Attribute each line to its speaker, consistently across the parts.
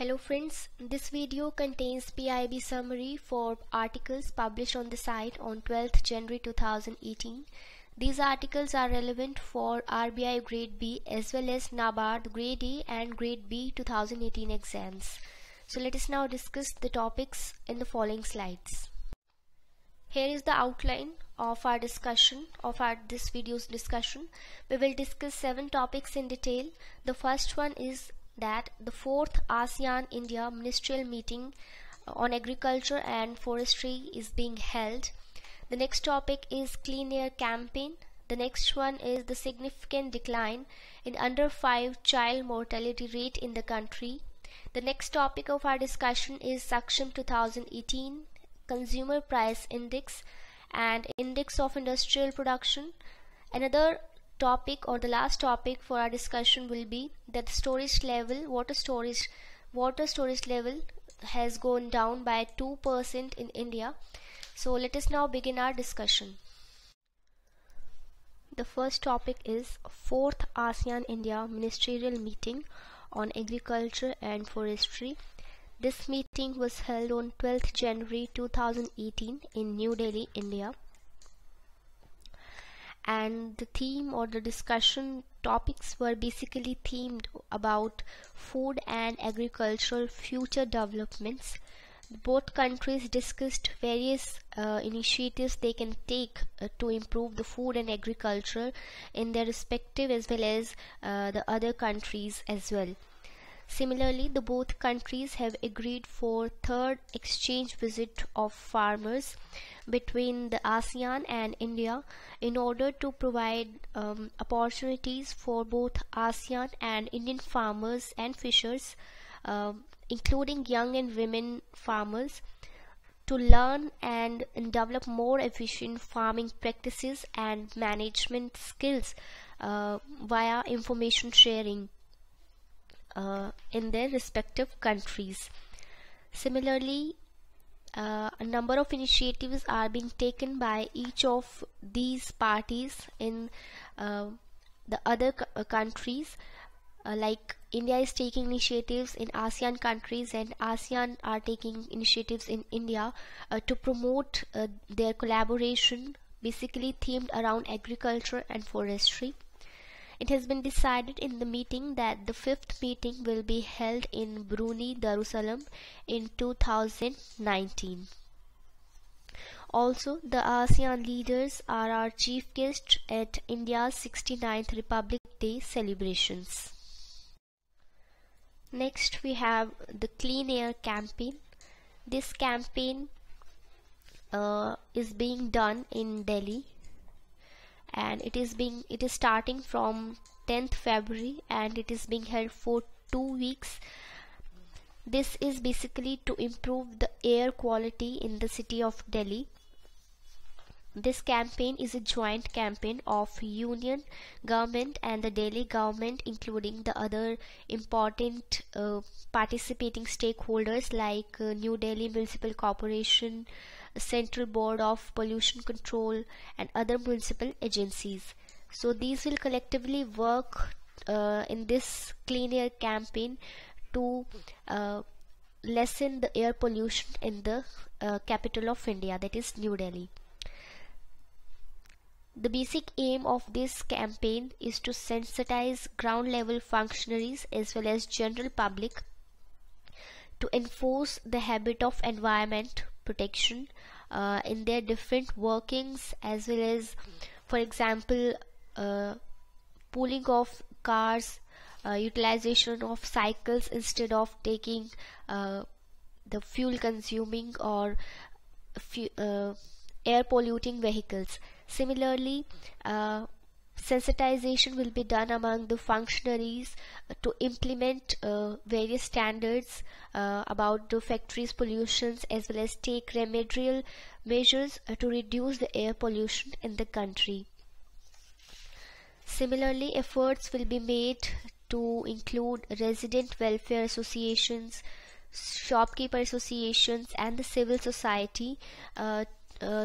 Speaker 1: Hello friends, this video contains PIB summary for articles published on the site on 12th January 2018. These articles are relevant for RBI Grade B as well as NABARD Grade A and Grade B 2018 exams. So let us now discuss the topics in the following slides. Here is the outline of our discussion, this video's discussion. We will discuss 7 topics in detail. The first one is that the 4th ASEAN India ministerial meeting on agriculture and forestry is being held. The next topic is clean air campaign. The next one is the significant decline in under 5 child mortality rate in the country. The next topic of our discussion is Saksham 2018 consumer price index and index of industrial production. Another topic, or the last topic for our discussion, will be that storage level, water storage level has gone down by 2% in India. So let us now begin our discussion. The first topic is 4th ASEAN India ministerial meeting on agriculture and forestry. This meeting was held on 12th January 2018 in New Delhi, India. And the theme or the discussion topics were basically themed about food and agricultural future developments. Both countries discussed various initiatives they can take to improve the food and agriculture in their respective as well as the other countries as well. Similarly, the both countries have agreed for third exchange visit of farmers between the ASEAN and India in order to provide opportunities for both ASEAN and Indian farmers and fishers, including young and women farmers, to learn and develop more efficient farming practices and management skills via information sharing in their respective countries. Similarly, a number of initiatives are being taken by each of these parties in the other countries, like India is taking initiatives in ASEAN countries and ASEAN are taking initiatives in India to promote their collaboration, basically themed around agriculture and forestry. It has been decided in the meeting that the 5th meeting will be held in Brunei Darussalam in 2019. Also, the ASEAN leaders are our chief guests at India's 69th Republic Day celebrations. Next, we have the Clean Air campaign. This campaign is being done in Delhi, and it is starting from 10th February and it is being held for 2 weeks. This is basically to improve the air quality in the city of Delhi. This campaign is a joint campaign of Union government and the Delhi government, including the other important participating stakeholders like New Delhi Municipal Corporation, Central Board of Pollution Control and other municipal agencies. So these will collectively work in this clean air campaign to lessen the air pollution in the capital of India, that is New Delhi. The basic aim of this campaign is to sensitize ground level functionaries as well as general public to enforce the habit of environment protection in their different workings, as well as, for example, pooling of cars, utilization of cycles instead of taking the fuel consuming or air polluting vehicles. Similarly, sensitization will be done among the functionaries to implement various standards about the factories' pollutions, as well as take remedial measures to reduce the air pollution in the country. Similarly, efforts will be made to include resident welfare associations, shopkeeper associations and the civil society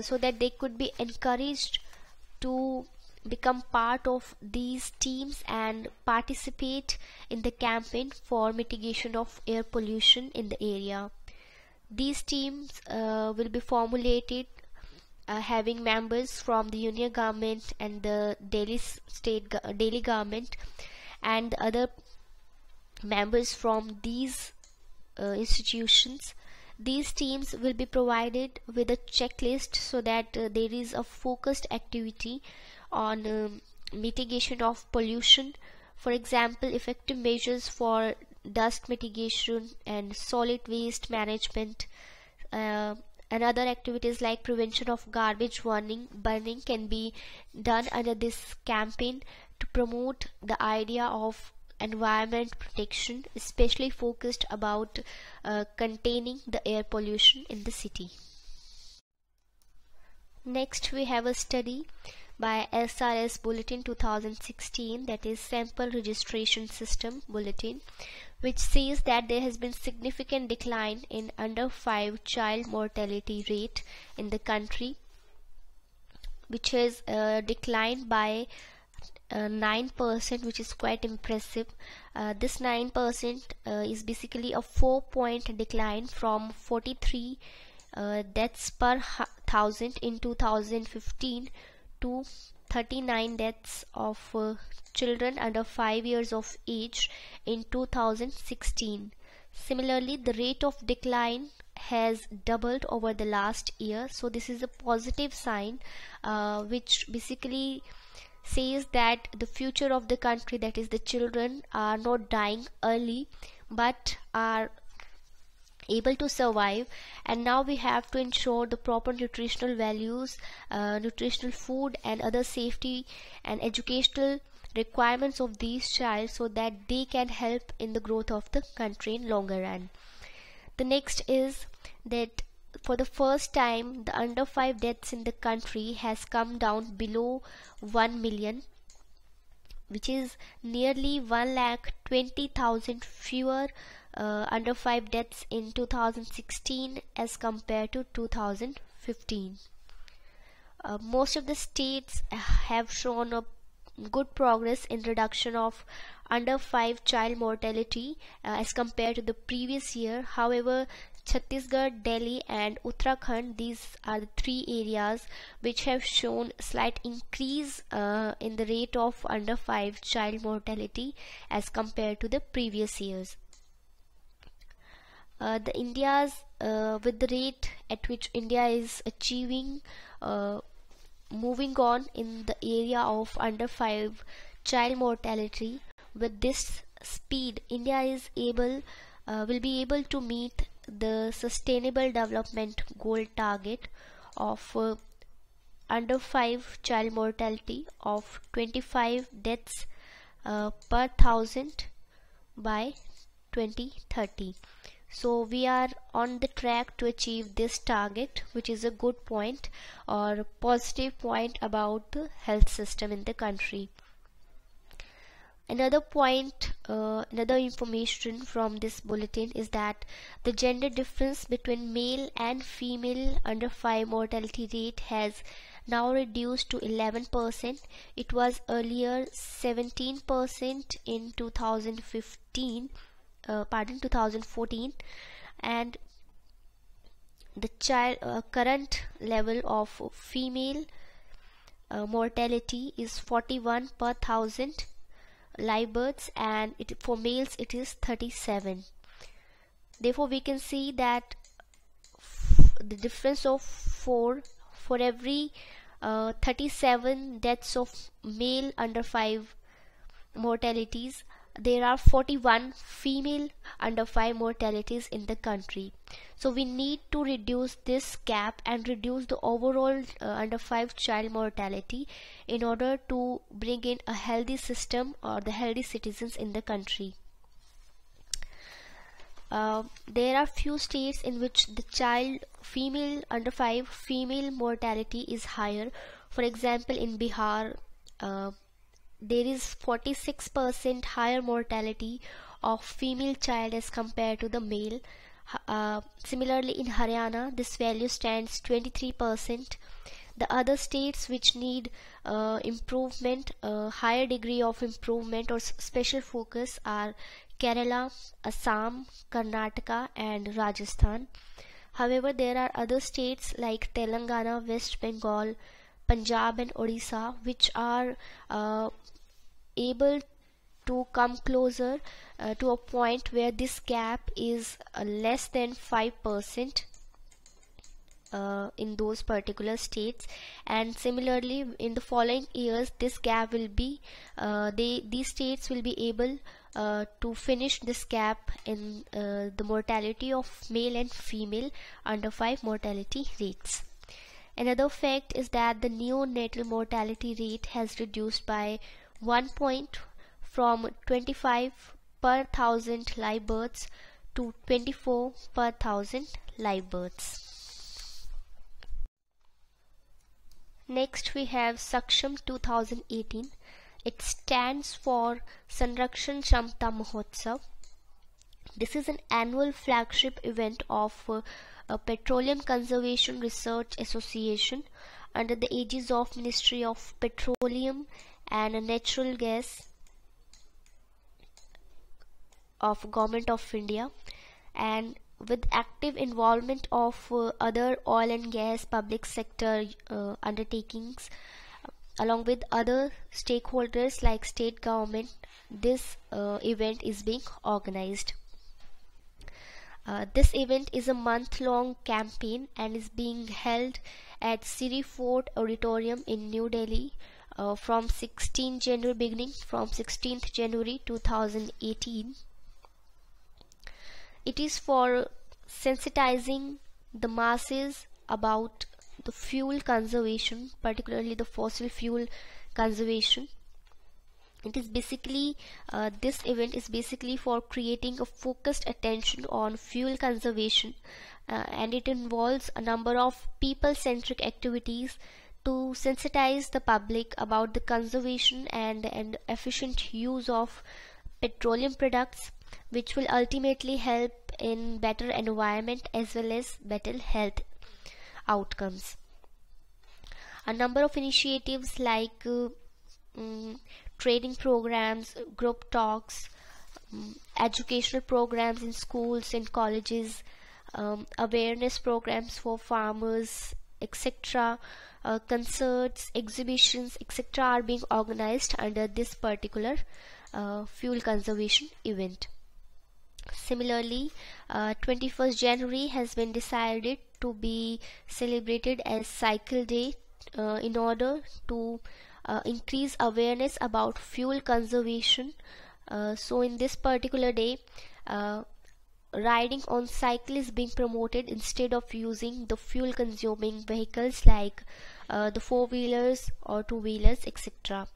Speaker 1: so that they could be encouraged to become part of these teams and participate in the campaign for mitigation of air pollution in the area. These teams will be formulated having members from the union government and the Delhi government and other members from these institutions. These teams will be provided with a checklist so that there is a focused activity on mitigation of pollution. For example, effective measures for dust mitigation and solid waste management, and other activities like prevention of garbage burning can be done under this campaign to promote the idea of environment protection, especially focused about containing the air pollution in the city. Next we have a study by SRS Bulletin 2016, that is Sample Registration System Bulletin, which says that there has been significant decline in under 5 child mortality rate in the country, which has declined by 9%, which is quite impressive. This 9% is basically a 4-point decline from 43 deaths per thousand in 2015 to 39 deaths of children under 5 years of age in 2016. Similarly, the rate of decline has doubled over the last year, so this is a positive sign which basically says that the future of the country, that is the children, are not dying early but are able to survive. And now we have to ensure the proper nutritional values, nutritional food and other safety and educational requirements of these child so that they can help in the growth of the country in longer run. The next is that for the first time the under 5 deaths in the country has come down below 1 million, which is nearly 1,20,000 fewer under 5 deaths in 2016 as compared to 2015. Most of the states have shown a good progress in reduction of under 5 child mortality as compared to the previous year. However, Chhattisgarh, Delhi and Uttarakhand, these are the 3 areas which have shown slight increase in the rate of under 5 child mortality as compared to the previous years. With the rate at which India is achieving moving on in the area of under 5 child mortality, with this speed India is will be able to meet the sustainable development goal target of under 5 child mortality of 25 deaths per thousand by 2030. So we are on the track to achieve this target, which is a good point or positive point about the health system in the country. Another point, another information from this bulletin is that the gender difference between male and female under 5 mortality rate has now reduced to 11%. It was earlier 17% in 2014, and the current level of female mortality is 41 per thousand live births, and for males it is 37. Therefore we can see that the difference of 4 for every 37 deaths of male under 5 mortalities, there are 41 female under 5 mortalities in the country. So we need to reduce this gap and reduce the overall under 5 child mortality in order to bring in a healthy system or the healthy citizens in the country. There are few states in which the female under 5 female mortality is higher. For example, in Bihar, there is 46% higher mortality of female child as compared to the male. Similarly, in Haryana, this value stands 23%. The other states which need improvement, higher degree of improvement or special focus are Kerala, Assam, Karnataka and Rajasthan. However, there are other states like Telangana, West Bengal, Punjab and Odisha which are able to come closer to a point where this gap is less than 5% in those particular states, and similarly in the following years this gap will be these states will be able to finish this gap in the mortality of male and female under 5 mortality rates. Another fact is that the neonatal mortality rate has reduced by 1 point from 25 per 1000 live births to 24 per 1000 live births. Next we have Saksham 2018. It stands for Sanrakshan Shamta Mahotsav. This is an annual flagship event of a Petroleum Conservation Research Association under the aegis of Ministry of Petroleum and Natural Gas of Government of India, and with active involvement of other oil and gas public sector undertakings along with other stakeholders like state government. This event is being organized. This event is a month-long campaign and is being held at Siri Fort Auditorium in New Delhi from 16th January, beginning from 16th January 2018. It is for sensitizing the masses about the fuel conservation, particularly the fossil fuel conservation. It is basically this event is basically for creating a focused attention on fuel conservation, and it involves a number of people-centric activities to sensitize the public about the conservation and efficient use of petroleum products, which will ultimately help in better environment as well as better health outcomes. A number of initiatives like training programs, group talks, educational programs in schools and colleges, awareness programs for farmers, etc., concerts, exhibitions, etc. are being organized under this particular fuel conservation event. Similarly, 21st January has been decided to be celebrated as Cycle Day in order to increase awareness about fuel conservation. So in this particular day, riding on cycle is being promoted instead of using the fuel consuming vehicles like the 4-wheelers or 2-wheelers, etc.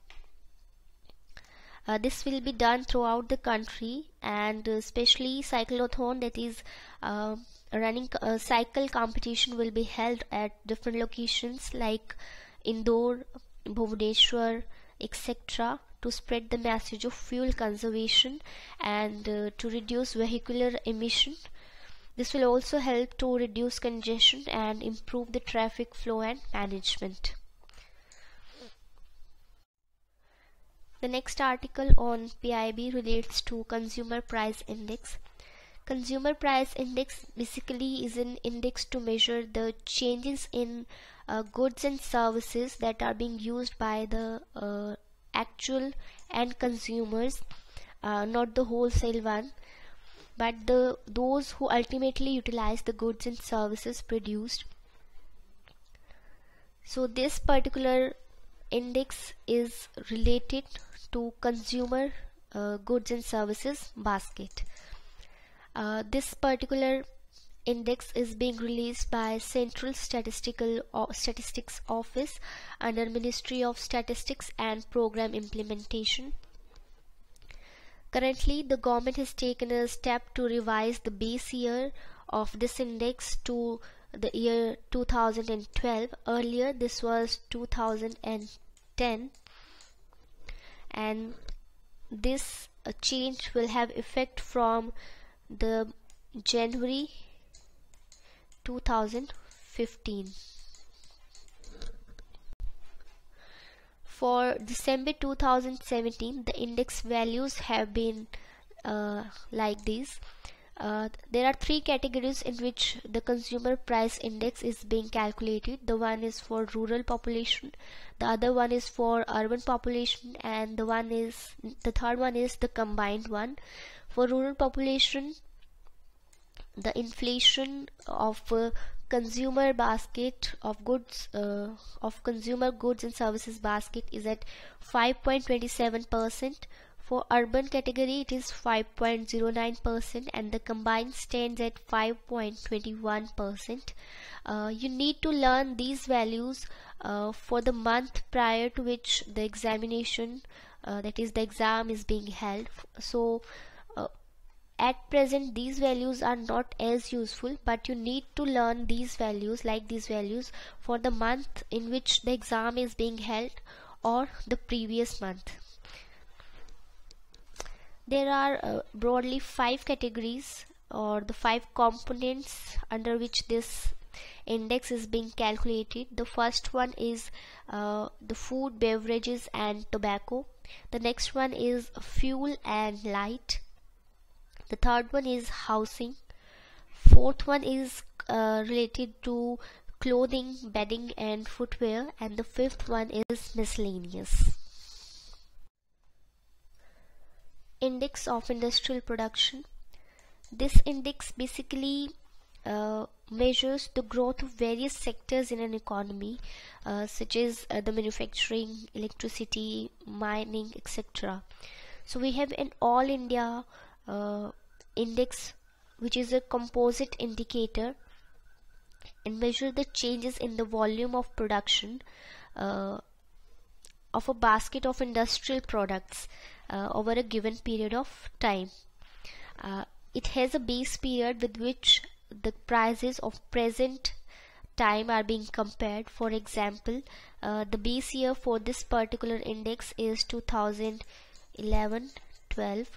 Speaker 1: This will be done throughout the country, and especially cyclothon, that is running a cycle competition, will be held at different locations like Indore, Bhubaneswar, etc. to spread the message of fuel conservation and to reduce vehicular emission. This will also help to reduce congestion and improve the traffic flow and management. The next article on PIB relates to Consumer Price Index. Consumer Price Index basically is an index to measure the changes in goods and services that are being used by the actual end consumers, not the wholesale one, but those who ultimately utilize the goods and services produced. So this particular index is related to consumer goods and services basket. This particular index is being released by Central Statistics Office under Ministry of Statistics and Program Implementation. Currently, the government has taken a step to revise the base year of this index to the year 2012. Earlier this was 2010, and this change will have effect from the January 2015. For December 2017, the index values have been like these. There are three categories in which the consumer price index is being calculated. The one is for rural population, the other one is for urban population, and the third one is the combined one. For rural population, the inflation of consumer basket of goods of consumer goods and services basket is at 5.27%. For urban category it is 5.09%, and the combined stands at 5.21%. You need to learn these values for the month prior to which the examination, that is the exam, is being held. So at present these values are not as useful, but you need to learn these values, like these values, for the month in which the exam is being held or the previous month. There are broadly 5 categories, or the 5 components under which this index is being calculated. The first one is the food, beverages and tobacco. The next one is fuel and light. The third one is housing. Fourth one is related to clothing, bedding and footwear, and the fifth one is miscellaneous. Index of industrial production. This index basically measures the growth of various sectors in an economy, such as the manufacturing, electricity, mining, etc. So we have an all India index, which is a composite indicator and measure the changes in the volume of production of a basket of industrial products over a given period of time. It has a base period with which the prices of present time are being compared. For example, the base year for this particular index is 2011-12.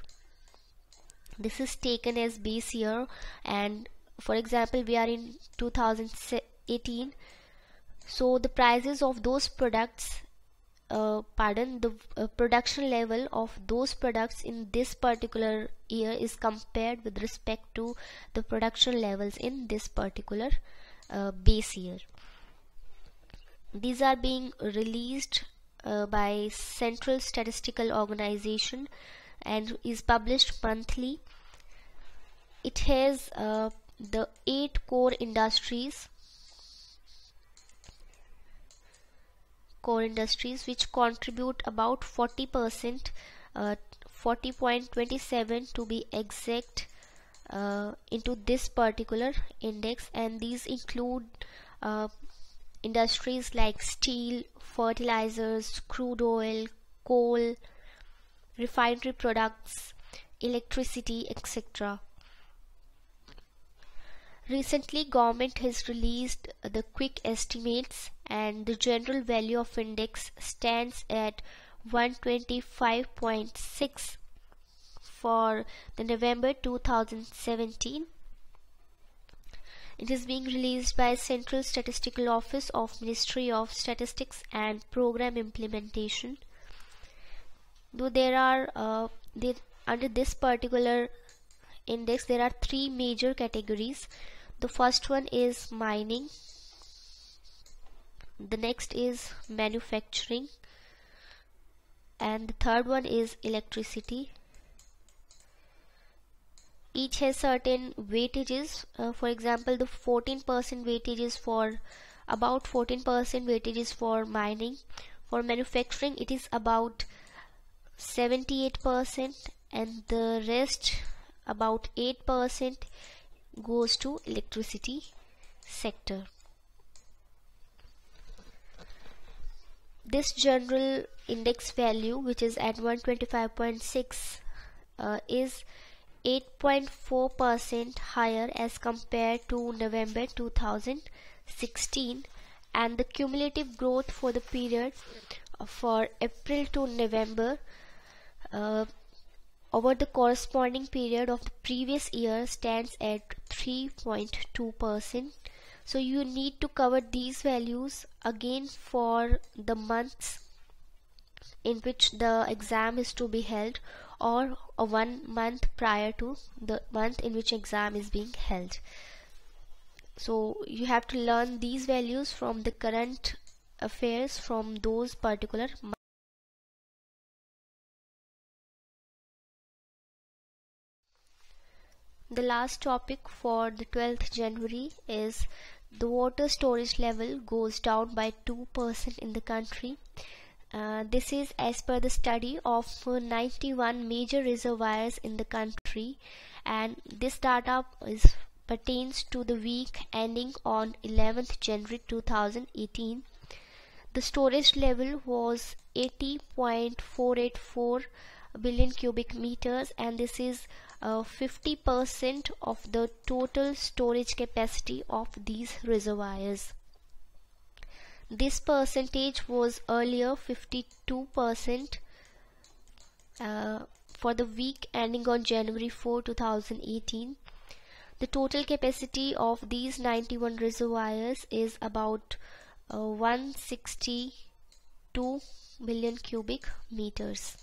Speaker 1: This is taken as base year, and for example we are in 2018, so the prices of those products, the production level of those products in this particular year is compared with respect to the production levels in this particular base year. These are being released by Central Statistical Organization and is published monthly. It has the 8 core industries which contribute about 40%, 40.27 to be exact, into this particular index, and these include industries like steel, fertilizers, crude oil, coal, refinery products, electricity, etc. Recently, government has released the quick estimates, and the general value of index stands at 125.6 for the November 2017. It is being released by Central Statistical Office of Ministry of Statistics and Program Implementation. Though there are under this particular index there are 3 major categories. The first one is mining, the next is manufacturing, and the third one is electricity. Each has certain weightages. For example, the 14% weightage is for about 14% weightage is for mining. For manufacturing it is about 78%, and the rest about 8% goes to electricity sector. This general index value, which is at 125.6, is 8.4% higher as compared to November 2016, and the cumulative growth for the period for April to November over the corresponding period of the previous year stands at 3.2%. So you need to cover these values again for the months in which the exam is to be held, or a 1 month prior to the month in which exam is being held. So you have to learn these values from the current affairs from those particular months. The last topic for the 12th January is the water storage level goes down by 2% in the country. This is as per the study of 91 major reservoirs in the country, and this data pertains to the week ending on 11th January 2018. The storage level was 80.484 billion cubic meters, and this is 50% of the total storage capacity of these reservoirs. This percentage was earlier 52% for the week ending on January 4, 2018. The total capacity of these 91 reservoirs is about 162 billion cubic meters.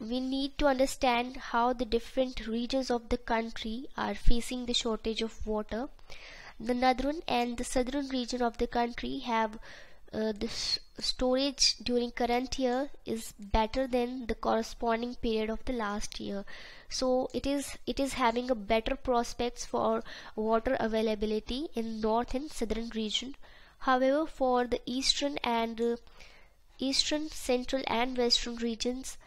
Speaker 1: We need to understand how the different regions of the country are facing the shortage of water. The northern and the southern region of the country have the storage during current year is better than the corresponding period of the last year. So it is having a better prospects for water availability in north and southern region. However, for the eastern, central and western regions,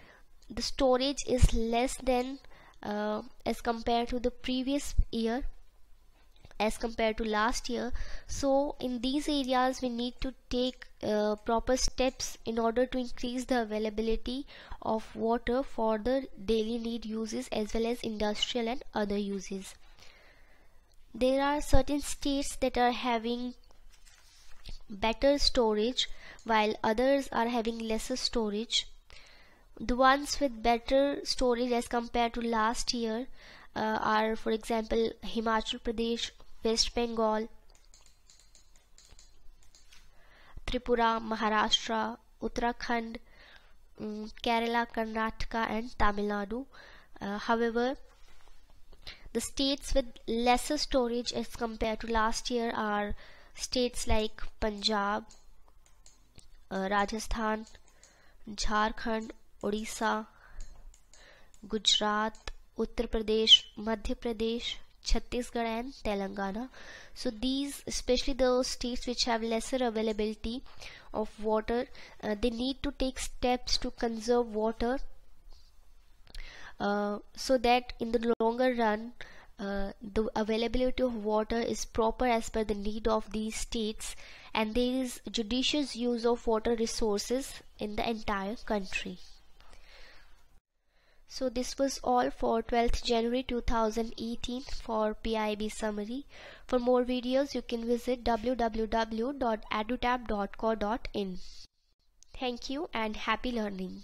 Speaker 1: the storage is less than as compared to the previous year, as compared to last year. So in these areas we need to take proper steps in order to increase the availability of water for the daily need uses as well as industrial and other uses. There are certain states that are having better storage while others are having lesser storage. The ones with better storage as compared to last year are, for example, Himachal Pradesh, West Bengal, Tripura, Maharashtra, Uttarakhand, Kerala, Karnataka and Tamil Nadu. However, the states with lesser storage as compared to last year are states like Punjab, Rajasthan, Jharkhand, Odisha, Gujarat, Uttar Pradesh, Madhya Pradesh, Chhattisgarh and Telangana. So these, especially those states which have lesser availability of water, they need to take steps to conserve water so that in the longer run the availability of water is proper as per the need of these states, and there is judicious use of water resources in the entire country. So this was all for 12th January 2018 for PIB summary. For more videos you can visit www.edutab.co.in. Thank you and happy learning.